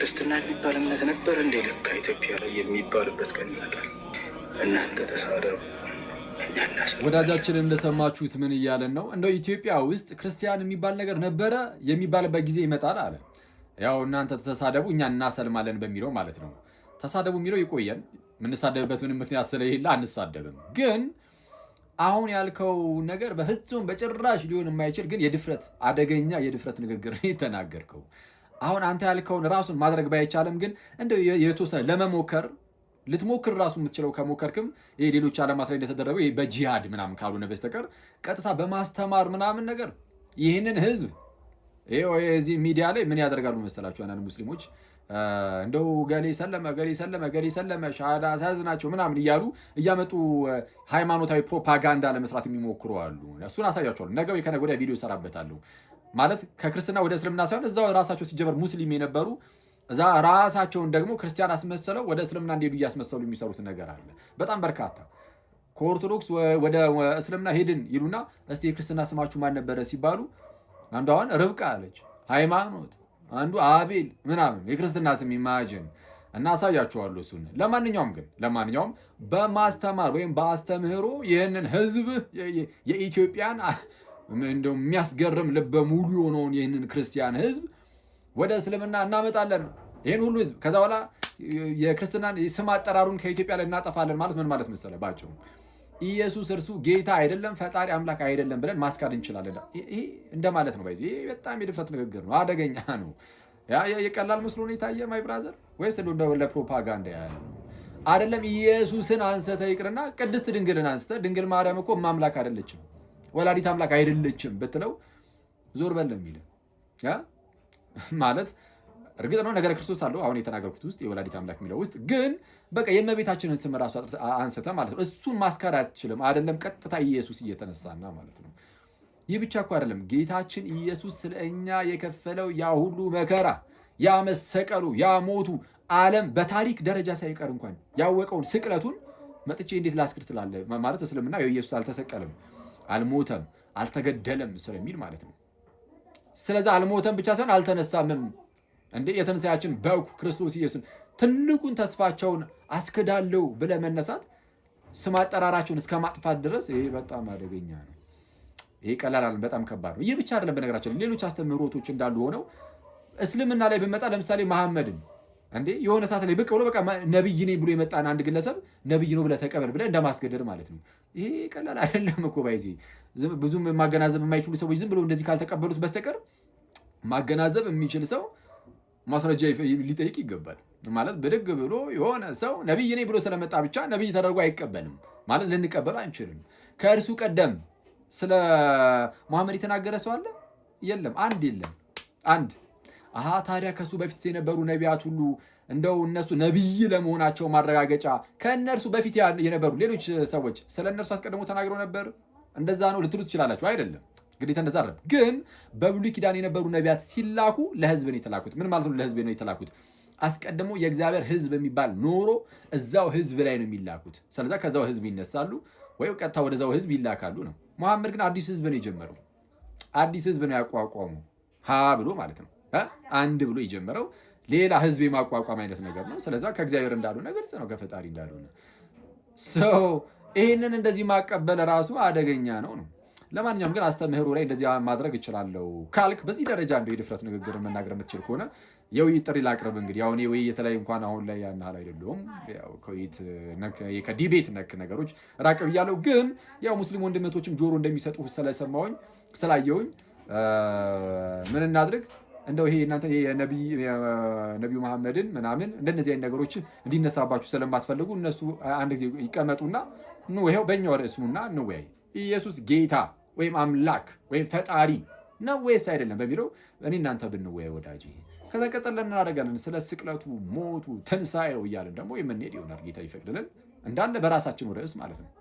ክርስትና የሚባል እምነት ነበር እንደ ለካ ኢትዮጵያ ላይ የሚባልበት ቀን ይመጣል። እናንተ ተሳደቡ፣ እኛ እናሳልፋለን። ወዳጃችን እንደሰማችሁት ምን እያለን ነው? እንደው ኢትዮጵያ ውስጥ ክርስቲያን የሚባል ነገር ነበረ የሚባልበት ጊዜ ይመጣል አለ። ያው እናንተ ተሳደቡ እኛ እናሰልማለን በሚለው ማለት ነው። ተሳደቡ የሚለው ይቆየን፣ የምንሳደብበት ምንም ምክንያት ስለሌለ አንሳደብም። ግን አሁን ያልከው ነገር በፍጹም በጭራሽ ሊሆን የማይችል ግን የድፍረት አደገኛ የድፍረት ንግግር የተናገርከው። አሁን አንተ ያልከውን ራሱን ማድረግ ባይቻልም ግን እንደው የተወሰነ ለመሞከር ልትሞክር ራሱ የምትችለው ከሞከርክም ይሄ ሌሎች ዓለማት ላይ እንደተደረገው ይሄ በጂሃድ ምናምን ካልሆነ በስተቀር ቀጥታ በማስተማር ምናምን ነገር ይህንን ህዝብ እዚህ ሚዲያ ላይ ምን ያደርጋሉ መሰላችሁ? አንዳንድ ሙስሊሞች እንደው ገሌ ሰለመ ሻሃዳ ሳያዝናቸው ምናምን እያሉ እያመጡ ሃይማኖታዊ ፕሮፓጋንዳ ለመስራት የሚሞክሩ አሉ። እሱን አሳያቸዋለሁ። ነገ ወይ ከነገ ወዲያ ቪዲዮ እሰራበታለሁ። ማለት ከክርስትና ወደ እስልምና ሳይሆን እዛው ራሳቸው ሲጀመር ሙስሊም የነበሩ እዛ ራሳቸውን ደግሞ ክርስቲያን አስመሰለው ወደ እስልምና እንዲሄዱ እያስመሰሉ የሚሰሩት ነገር አለ። በጣም በርካታ ከኦርቶዶክስ ወደ እስልምና ሄድን ይሉና እስቲ የክርስትና ስማችሁ ማን ነበረ ሲባሉ አንዱ አሁን ርብቃ አለች ሃይማኖት፣ አንዱ አቤል ምናምን የክርስትና ስም ኢማጂን እና አሳያችኋለሁ እሱን። ለማንኛውም በማስተማር ወይም በአስተምህሮ ይህንን ህዝብ የኢትዮጵያን እንደው የሚያስገርም ልበ ሙሉ የሆነውን ይህንን ክርስቲያን ህዝብ ወደ እስልምና እናመጣለን። ይህን ሁሉ ህዝብ ከዛ በኋላ የክርስትናን ስም አጠራሩን ከኢትዮጵያ ላይ እናጠፋለን ማለት ምን ማለት መሰለ? ባጭሩ ኢየሱስ እርሱ ጌታ አይደለም ፈጣሪ አምላክ አይደለም ብለን ማስካድ እንችላለን። ይሄ እንደማለት ነው። ይሄ በጣም የድፍረት ንግግር ነው፣ አደገኛ ነው። የቀላል መስሎ ነው የታየ ማይ ብራዘር፣ ወይስ እንደው ለፕሮፓጋንዳ ያለ አይደለም? ኢየሱስን አንስተ ይቅርና ቅድስት ድንግልን አንስተ ድንግል ማርያም እኮ ማምላክ አይደለችም ወላዲት አምላክ አይደለችም ብትለው ዞር በል የሚል ማለት እርግጥ ነው ነገረ ክርስቶስ አለው አሁን የተናገርኩት ውስጥ የወላዲት አምላክ የሚለው ውስጥ ግን በቃ የእመቤታችንን ስም ራሱ አንስተ ማለት ነው። እሱን ማስካድ አትችልም። አይደለም ቀጥታ ኢየሱስ እየተነሳና ማለት ነው። ይህ ብቻ እኮ አይደለም። ጌታችን ኢየሱስ ስለ እኛ የከፈለው ያ ሁሉ መከራ፣ ያ መሰቀሉ፣ ያ ሞቱ ዓለም በታሪክ ደረጃ ሳይቀር እንኳን ያወቀውን ስቅለቱን መጥቼ እንዴት ላስክድ ትላለህ? ማለት እስልምና ኢየሱስ አልተሰቀለም፣ አልሞተም፣ አልተገደለም ስለሚል ማለት ነው። ስለዚህ አልሞተም ብቻ ሳይሆን አልተነሳምም። እንዴ የተነሳያችን በኩ ክርስቶስ ኢየሱስ ትልቁን ተስፋቸውን አስክዳለው ብለህ መነሳት ስም አጠራራቸውን እስከ ማጥፋት ድረስ ይሄ በጣም አደገኛ ነው። ይሄ ቀላል በጣም ከባድ ነው። ይህ ብቻ አይደለም። በነገራችን ሌሎች አስተምህሮቶች እንዳሉ ሆነው እስልምና ላይ ብንመጣ ለምሳሌ መሐመድን እንዴ የሆነ ሰዓት ላይ ብቅ ብሎ በቃ ነብይ ነኝ ብሎ የመጣን አንድ ግለሰብ ነብይ ነው ብለህ ተቀበል ብለህ እንደማስገደድ ማለት ነው። ይሄ ቀላል አይደለም እኮ ባይዚ ብዙም ማገናዘብ የማይችሉ ሰዎች ዝም ብሎ እንደዚህ ካልተቀበሉት በስተቀር ማገናዘብ የሚችል ሰው ማስረጃ ሊጠይቅ ይገባል። ማለት በደግ ብሎ የሆነ ሰው ነብይ ነኝ ብሎ ስለመጣ ብቻ ነብይ ተደርጎ አይቀበልም ማለት ልንቀበለው አንችልም። ከእርሱ ቀደም ስለ መሐመድ የተናገረ ሰው አለ? የለም። አንድ ታዲያ ከሱ በፊት የነበሩ ነቢያት ሁሉ እንደው እነሱ ነብይ ለመሆናቸው ማረጋገጫ ከእነርሱ በፊት የነበሩ ሌሎች ሰዎች ስለ እነርሱ አስቀድሞ ተናግረው ነበር? እንደዛ ነው ልትሉ ትችላላችሁ። አይደለም ግዴታ እንደዛ አይደለም። ግን በብሉይ ኪዳን የነበሩ ነቢያት ሲላኩ ለህዝብ ነው የተላኩት። ምን ማለት ነው? ለህዝብ ነው የተላኩት። አስቀድሞ የእግዚአብሔር ህዝብ የሚባል ኖሮ እዛው ህዝብ ላይ ነው የሚላኩት። ስለዚህ ከዛው ህዝብ ይነሳሉ ወይ ቀጥታ ወደዛው ህዝብ ይላካሉ ነው። መሐመድ ግን አዲስ ህዝብ ነው የጀመረው። አዲስ ህዝብ ነው ያቋቋመው። ብሎ ማለት ነው አንድ ብሎ የጀመረው ሌላ ህዝብ የማቋቋም አይነት ነገር ነው። ስለዚህ ከእግዚአብሔር እንዳልሆነ ግልጽ ነው፣ ከፈጣሪ እንዳልሆነ ሰው ይህንን እንደዚህ ማቀበል ራሱ አደገኛ ነው። ለማንኛውም ግን አስተምህሮ ላይ እንደዚህ ማድረግ እችላለሁ ካልክ በዚህ ደረጃ እንደው የድፍረት ንግግር መናገር የምትችል ከሆነ የውይይት ጥሪ ላቅርብ። እንግዲህ አሁን የውይይት ላይ እንኳን አሁን ላይ ያን ያህል አይደለሁም። ያው ከዲቤት ነክ ነገሮች ራቅ ብያለሁ። ግን ያው ሙስሊም ወንድመቶችም ጆሮ እንደሚሰጡ ስለሰማሁኝ ስላየሁኝ ምን እናድርግ እንደው ይሄ እናንተ የነቢዩ መሐመድን ምናምን እንደነዚህ አይነት ነገሮች እንዲነሳባችሁ ስለማትፈልጉ እነሱ አንድ ጊዜ ይቀመጡና ይኸው በእኛው ርዕስ ኑና እንወያይ። ኢየሱስ ጌታ ወይም አምላክ ወይም ፈጣሪ ነው ወይስ አይደለም በሚለው እኔ እናንተ ብንወያይ ወዳጅ። ከዛ ቀጠለን እናደርጋለን ስለ ስቅለቱ፣ ሞቱ፣ ትንሳኤው እያለን ደግሞ የምንሄድ ይሆናል። ጌታ ይፈቅድልን እንዳለ በራሳችን ርዕስ ማለት ነው።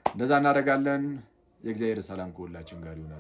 እንደዛ እናደርጋለን። የእግዚአብሔር ሰላም ከሁላችን ጋር ይሁን።